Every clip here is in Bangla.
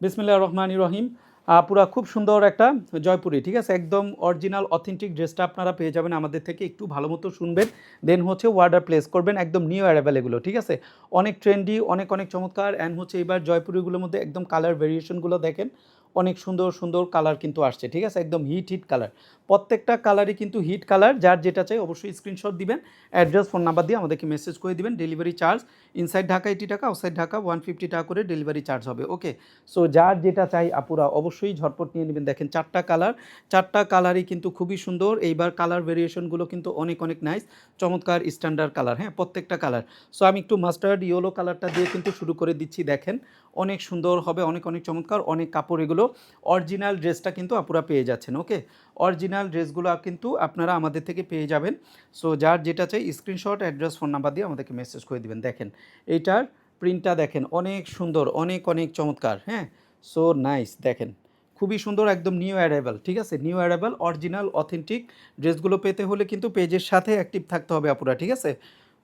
বিসমিল্লাহির রহমানির রহিম। পুরা খুব সুন্দর একটা জয়পুরি, ঠিক আছে? একদম অরিজিনাল অথেন্টিক ড্রেসটা আপনারা পেয়ে যাবেন আমাদের থেকে। একটু ভালো মতো শুনবেন, দেন হচ্ছে অর্ডার প্লেস করবেন। একদম নিউ অ্যারাইভাল এগুলো, ঠিক আছে? অনেক ট্রেন্ডি, অনেক অনেক চমৎকার। অ্যান্ড হচ্ছে এবার জয়পুরিগুলোর মধ্যে একদম কালার ভেরিয়েশনগুলো দেখেন, অনেক সুন্দর সুন্দর কালার কিন্তু আসছে, ঠিক আছে? একদম হিট হিট কালার, প্রত্যেকটা কালারই কিন্তু হিট কালার। যার যেটা চাই অবশ্যই স্ক্রিনশট দিবেন, অ্যাড্রেস ফোন নাম্বার দিয়ে আমাদেরকে মেসেজ করে দিবেন। ডেলিভারি চার্জ ইনসাইড ঢাকা 80 টাকা, আউটসাইড ঢাকা 150 টাকা করে ডেলিভারি চার্জ হবে। ওকে, সো যার যেটা চাই আপুরা অবশ্যই ঝটপট নিয়ে নেবেন। দেখেন চারটা কালার, চারটা কালারই কিন্তু খুবই সুন্দর। এইবার কালার ভেরিয়েশনগুলো কিন্তু অনেক অনেক নাইস, চমৎকার স্ট্যান্ডার্ড কালার, হ্যাঁ প্রত্যেকটা কালার। সো আমি একটু মাস্টার্ড ইয়েলো কালারটা দিয়ে কিন্তু শুরু করে দিচ্ছি। দেখেন অনেক সুন্দর হবে, অনেক অনেক চমৎকার, অনেক কাপড়। এগুলো অরিজিনাল ড্রেসটা কিন্তু আপুরা পেয়ে যাচ্ছেন। ওকে, অরিজিনাল ড্রেসগুলো কিন্তু আপনারা আমাদের থেকে পেয়ে যাবেন। সো যার যেটা চাই স্ক্রিনশট, অ্যাড্রেস, ফোন নাম্বার দিয়ে আমাদেরকে মেসেজ করে দিবেন। দেখেন এইটার প্রিন্টটা দেখেন, অনেক সুন্দর, অনেক অনেক চমৎকার, হ্যাঁ সো নাইস। দেখেন খুবই সুন্দর, একদম নিউ অ্যারাইভাল, ঠিক আছে? নিউ অ্যারাইভাল অরিজিনাল অথেন্টিক ড্রেসগুলো পেতে হলে কিন্তু পেজের সাথে অ্যাক্টিভ থাকতে হবে আপুরা, ঠিক আছে?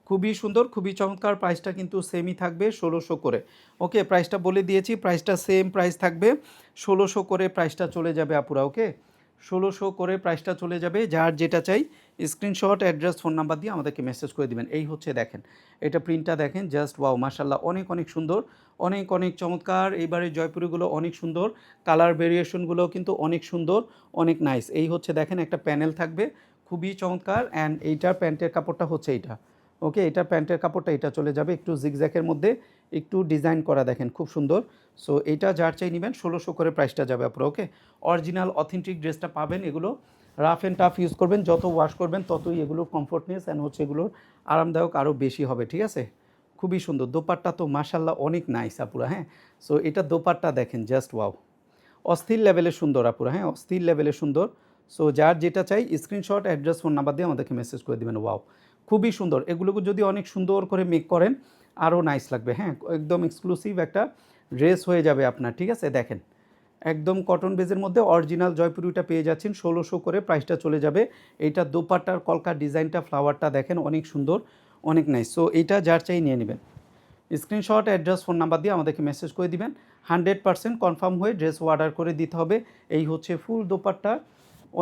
খুবই সুন্দর, খুবই চমৎকার। প্রাইসটা কিন্তু সেমই থাকবে 1600 করে। ওকে, প্রাইসটা বলে দিয়েছি, প্রাইসটা সেম প্রাইস থাকবে 1600 করে প্রাইসটা চলে যাবে আপুরা। ওকে, 1600 করে প্রাইসটা চলে যাবে। যার যেটা চাই স্ক্রিনশট, অ্যাড্রেস, ফোন নাম্বার দিয়ে আমাদেরকে মেসেজ করে দিবেন। এই হচ্ছে দেখেন, এটা প্রিন্টটা দেখেন, জাস্ট ওয়াও মাশাল্লাহ, অনেক অনেক সুন্দর, অনেক অনেক চমৎকার। এইবারে জয়পুরিগুলো অনেক সুন্দর, কালার ভেরিয়েশনগুলোও কিন্তু অনেক সুন্দর, অনেক নাইস। এই হচ্ছে দেখেন একটা প্যানেল থাকবে, খুবই চমৎকার। অ্যান্ড এইটার প্যান্টের কাপড়টা হচ্ছে এইটা। ওকে, এটা প্যান্টের কাপড়টা এটা চলে যাবে একটু জিগজ্যাকের মধ্যে, একটু ডিজাইন করা, দেখেন খুব সুন্দর। সো এইটা যার চাই নেবেন 1600 করে প্রাইসটা যাবে আপনার। ওকে, অরিজিনাল অথেন্টিক ড্রেসটা পাবেন। এগুলো রাফ অ্যান্ড টাফ ইউজ করবেন, যত ওয়াশ করবেন ততই এগুলোর কমফোর্টনেস অ্যান্ড হচ্ছে এগুলোর আরামদায়ক আরও বেশি হবে, ঠিক আছে? খুবই সুন্দর দোপাট্টা তো মাশাল্লাহ অনেক নাইস আপুরা, হ্যাঁ। সো এটা দোপাট্টা দেখেন, জাস্ট ওয়াও, অস্থির লেভেলে সুন্দর আপুরা, হ্যাঁ অস্থির লেভেলে সুন্দর। সো যার যেটা চাই স্ক্রিনশট, অ্যাড্রেস, ফোন নাম্বার দিয়ে আমাদেরকে মেসেজ করে দেবেন। ওয়াও, খুবই সুন্দর। এগুলোকে যদি অনেক সুন্দর করে মেক করেন আরও নাইস লাগবে, হ্যাঁ একদম এক্সক্লুসিভ একটা ড্রেস হয়ে যাবে আপনার, ঠিক আছে? দেখেন একদম কটন বেজের মধ্যে অরিজিনাল জয়পুরিটা পেয়ে যাচ্ছেন 1600 করে প্রাইসটা চলে যাবে। এইটা দোপাট্টার কলকার ডিজাইনটা, ফ্লাওয়ারটা দেখেন অনেক সুন্দর, অনেক নাইস। সো এইটা যার চাই নিয়ে নেবেন, স্ক্রিনশট, অ্যাড্রেস, ফোন নাম্বার দিয়ে আমাদেরকে মেসেজ করে দিবেন। 100% কনফার্ম হয়ে ড্রেস অর্ডার করে দিতে হবে। এই হচ্ছে ফুল দোপাট্টা,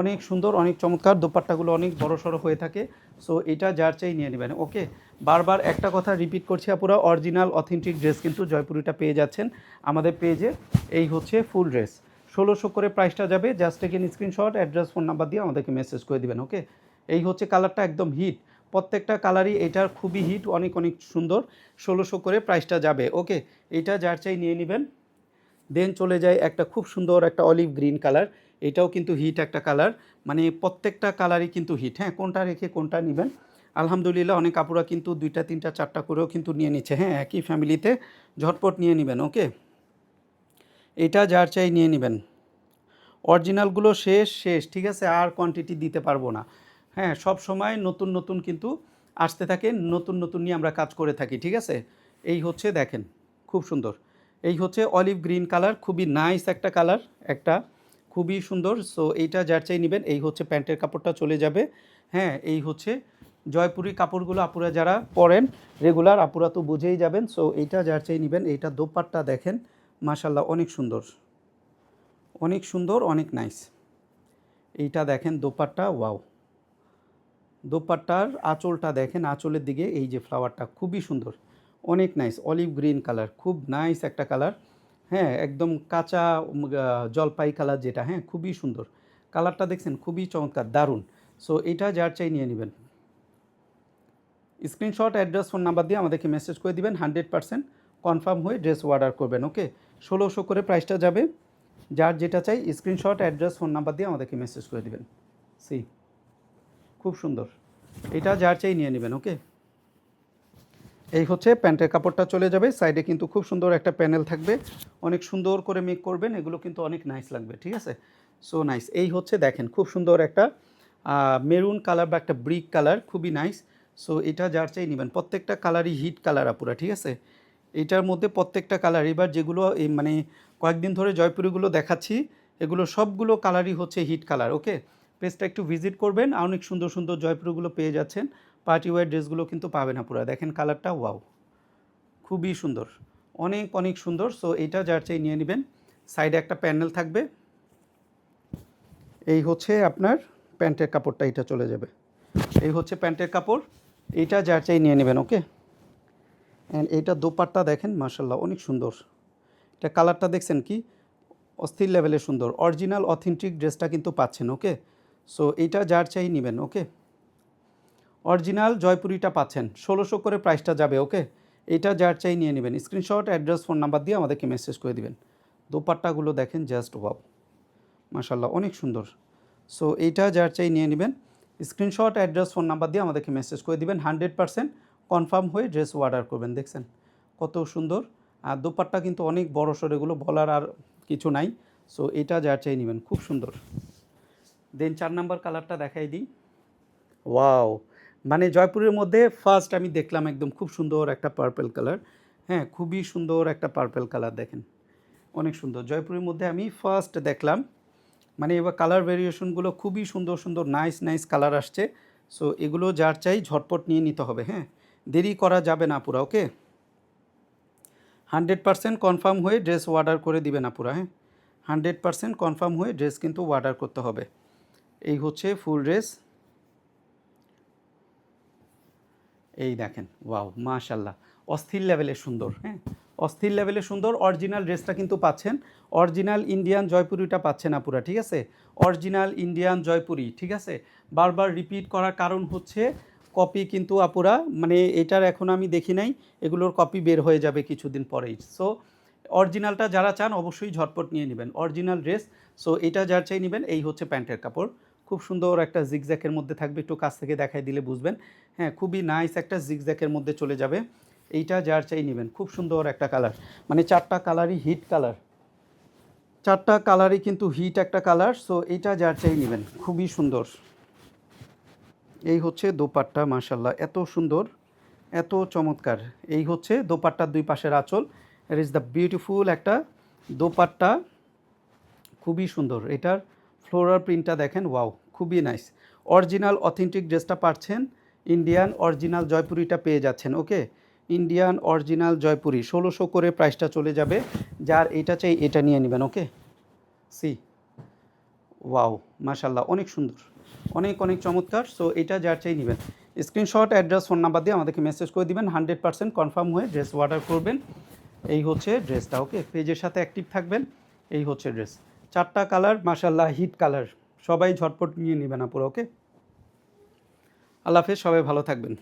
অনেক সুন্দর, অনেক চমৎকার। দোপাট্টাগুলো অনেক বড় সড়ো হয়ে থাকে। সো এটা যার চাই নিয়ে নেবেন। ওকে, বারবার একটা কথা রিপিট করছি আপুরা, অরিজিনাল অথেন্টিক ড্রেস কিন্তু জয়পুরিটা পেয়ে যাচ্ছেন আমাদের পেজে। এই হচ্ছে ফুল ড্রেস 1600 করে প্রাইসটা যাবে। Just again screenshot, address, phone number দিয়ে আমাদেরকে মেসেজ করে দিবেন। ওকে, এই হচ্ছে কালারটা, একদম হিট, প্রত্যেকটা কালারই এটার খুবই হিট, অনেক অনেক সুন্দর। 1600 করে প্রাইসটা যাবে। ওকে, এটা যার চাই নিয়ে নেবেন। দেন চলে যায় একটা খুব সুন্দর একটা অলিভ গ্রিন কালার, এটাও কিন্তু হিট একটা কালার, মানে প্রত্যেকটা কালারই কিন্তু হিট, হ্যাঁ কোনটা রেখে কোনটা নেবেন। আলহামদুলিল্লাহ অনেক কাপড়া কিন্তু 2টা 3টা 4টা করেও কিন্তু নিয়ে নিচ্ছে, হ্যাঁ একই ফ্যামিলিতে, ঝটপট নিয়ে নেবেন। ওকে, এটা যার চাই নিয়ে নেবেন। অরিজিনালগুলো শেষ শেষ, ঠিক আছে? আর কোয়ান্টিটি দিতে পারবো না। হ্যাঁ, সব সময় নতুন নতুন কিন্তু আসতে থাকে, নতুন নতুন নিয়ে আমরা কাজ করে থাকি, ঠিক আছে? এই হচ্ছে দেখেন খুব সুন্দর, এই হচ্ছে অলিভ গ্রিন কালার, খুবই নাইস একটা কালার, একটা খুবই সুন্দর। সো এইটা যার চাই নেবেন। এই হচ্ছে প্যান্টের কাপড়টা চলে যাবে, হ্যাঁ এই হচ্ছে জয়পুরি কাপড়গুলো আপুরা যারা পরেন রেগুলার, আপুরা তো বুঝেই যাবেন। সো এইটা যার চাই নেবেন। এইটা দোপাট্টা দেখেন মাশাল্লাহ অনেক সুন্দর, অনেক সুন্দর, অনেক নাইস। এইটা দেখেন দোপাট্টা, ওয়াও, দোপাট্টার আঁচলটা দেখেন, আঁচলের দিকে এই যে ফ্লাওয়ারটা খুবই সুন্দর, অনেক নাইস, অলিভ গ্রিন কালার, খুব নাইস একটা কালার, হ্যাঁ একদম কাঁচা জলপাই কালার যেটা, হ্যাঁ খুবই সুন্দর কালারটা, দেখছেন খুবই চমৎকার, দারুণ। সো এটা যার চাই নিয়ে নেবেন, স্ক্রিনশট, অ্যাড্রেস, ফোন নাম্বার দিয়ে আমাদেরকে মেসেজ করে দিবেন। 100% কনফার্ম হয়ে ড্রেস অর্ডার করবেন। ওকে, 1600 করে প্রাইসটা যাবে। যার যেটা চাই স্ক্রিনশট, অ্যাড্রেস, ফোন নাম্বার দিয়ে আমাদেরকে মেসেজ করে দিবেন। সি, খুব সুন্দর, এটা যার চাই নিয়ে নেবেন। ওকে, এই হচ্ছে প্যান্টের কাপড়টা চলে যাবে। সাইডে কিন্তু খুব সুন্দর একটা প্যানেল থাকবে, অনেক সুন্দর করে মেক করবেন, এগুলো কিন্তু অনেক নাইস লাগবে, ঠিক আছে? So nice. এই হচ্ছে দেখেন খুব সুন্দর একটা মেরুন কালার বা একটা ব্রিক কালার, খুবই নাইস। সো এটা যার চাই নেবেন, প্রত্যেকটা কালারই হিট কালার আপুরা, ঠিক আছে? এটার মধ্যে প্রত্যেকটা কালার, এবার যেগুলো এই মানে কয়েকদিন ধরে জয়পুরিগুলো দেখাচ্ছি, এগুলো সবগুলো কালারই হচ্ছে হিট কালার। ওকে, পেজটা একটু ভিজিট করবেন, আর অনেক সুন্দর সুন্দর জয়পুরিগুলো পেয়ে যাচ্ছেন। পার্টি ওয়্যার ড্রেসগুলো কিন্তু পাবেন আপুরা, দেখেন কালারটা, ওয়াও খুবই সুন্দর, অনেক অনেক সুন্দর। সো এটা যার চাই নিয়ে নেবেন। সাইডে একটা প্যানেল থাকবে। এই হচ্ছে আপনার প্যান্টের কাপড়টা, এটা চলে যাবে। এই হচ্ছে প্যান্টের কাপড়, এইটা যার চাই নিয়ে নেবেন। ওকে, অ্যান্ড এইটা দোপাট্টা দেখেন মাশাল্লাহ অনেক সুন্দর। এটা কালারটা দেখছেন কি অস্থির লেভেলের সুন্দর। অরিজিনাল অথেন্টিক ড্রেসটা কিন্তু পাচ্ছেন। ওকে, সো এইটা যার চাই নেবেন। ওকে, অরিজিনাল জয়পুরিটা পাচ্ছেন, 1600 করে প্রাইসটা যাবে। ওকে, এইটা যার চাই নিয়ে নেবেন। স্ক্রিনশট, অ্যাড্রেস, ফোন নাম্বার দিয়ে আমাদেরকে মেসেজ করে দিবেন। দোপাট্টাগুলো দেখেন জাস্ট ওয়াও, মাশাল্লাহ অনেক সুন্দর। সো এইটা যার চাই নিয়ে নেবেন। স্ক্রিনশট, অ্যাড্রেস, ফোন নাম্বার দিয়ে আমাদেরকে মেসেজ করে দিবেন। 100% কনফার্ম হয়ে ড্রেস অর্ডার করবেন। দেখছেন কত সুন্দর। আর দোপাট্টা কিন্তু অনেক বড় সড়, এগুলো বলার আর কিছু নাই। সো এটা যার চাই নেবেন, খুব সুন্দর। দেন 4 নাম্বার কালারটা দেখাই দিই। ওয়াও, মানে জয়পুরের মধ্যে ফার্স্ট আমি দেখলাম একদম খুব সুন্দর একটা পার্পল কালার। হ্যাঁ, খুবই সুন্দর একটা পার্পল কালার, দেখেন অনেক সুন্দর। জয়পুরের মধ্যে আমি ফার্স্ট দেখলাম। মানে এবার কালার ভেরিয়েশনগুলো খুবই সুন্দর সুন্দর, নাইস নাইস কালার আসছে। সো এগুলো যার চাই ঝটপট নিয়ে নিতে হবে। হ্যাঁ, দেরি করা যাবে না পুরা। ওকে, 100% কনফার্ম হয়ে ড্রেস অর্ডার করে দিবে না পুরা। হ্যাঁ, 100% কনফার্ম হয়ে ড্রেস কিন্তু অর্ডার করতে হবে। এই হচ্ছে ফুল ড্রেস। এই দেখেন ওয়াও মাশাল্লাহ, অস্থির লেভেলের সুন্দর। হ্যাঁ, অস্থির লেভেলের সুন্দর। অরিজিনাল ড্রেসটা কিন্তু পাচ্ছেন, অরিজিনাল ইন্ডিয়ান জয়পুরিটা পাচ্ছেন আপুরা। ঠিক আছে, অরিজিনাল ইন্ডিয়ান জয়পুরি। ঠিক আছে, বারবার রিপিট করার কারণ হচ্ছে কপি কিন্তু আপুরা, মানে এটার এখন আমি দেখি নাই, এগুলোর কপি বের হয়ে যাবে কিছুদিন পরেই। সো অরিজিনালটা যারা চান অবশ্যই ঝটপট নিয়ে নেবেন, অরিজিনাল ড্রেস। সো এটা যার চাই নেবেন। এই হচ্ছে প্যান্টের কাপড়, খুব সুন্দর একটা জিগজ্যাকের মধ্যে থাকবে, একটু কাছ থেকে দেখাই দিলে বুঝবেন। হ্যাঁ, খুবই নাইস একটা জিগজ্যাকের মধ্যে চলে যাবে। এইটা যার চাই নেবেন, খুব সুন্দর একটা কালার, মানে 4টা কালারই হিট কালার, 4টা কালারই কিন্তু হিট একটা কালার। সো এইটা যার চাই নেবেন, খুবই সুন্দর। এই হচ্ছে দোপাট্টা, মাশাল্লাহ এত সুন্দর, এত চমৎকার। এই হচ্ছে দোপাট্টার দুই পাশের আঁচল। ইট ইজ দ্য বিউটিফুল একটা দোপাট্টা, খুবই সুন্দর। এটার ফ্লোরাল প্রিন্টটা দেখেন, ওয়াও খুবই নাইস। অরিজিনাল অথেন্টিক ড্রেসটা পাচ্ছেন, ইন্ডিয়ান অরিজিনাল জয়পুরিটা পেয়ে যাচ্ছেন। ওকে, ইন্ডিয়ান অরিজিনাল জয়পুরি 1600 করে প্রাইসটা চলে যাবে। যার এটা চাই এটা নিয়ে নেবেন। ওকে, সি ওয়াও মাশাল্লাহ অনেক সুন্দর, অনেক অনেক চমৎকার। সো এটা যার চাই নেবেন। স্ক্রিনশট, অ্যাড্রেস, ফোন নাম্বার দিয়ে আমাদেরকে মেসেজ করে দিবেন। 100% কনফার্ম হয়ে ড্রেস অর্ডার করবেন। এই হচ্ছে ড্রেসটা। ওকে, পেজের সাথে অ্যাক্টিভ থাকবেন। এই হচ্ছে ড্রেস, 4টা কালার মাশাল্লাহ হিট কালার, সবাই ঝটপট নিয়ে নেবেন আপুরা। ওকে, আল্লাহ হাফেজ, সবাই ভালো থাকবেন।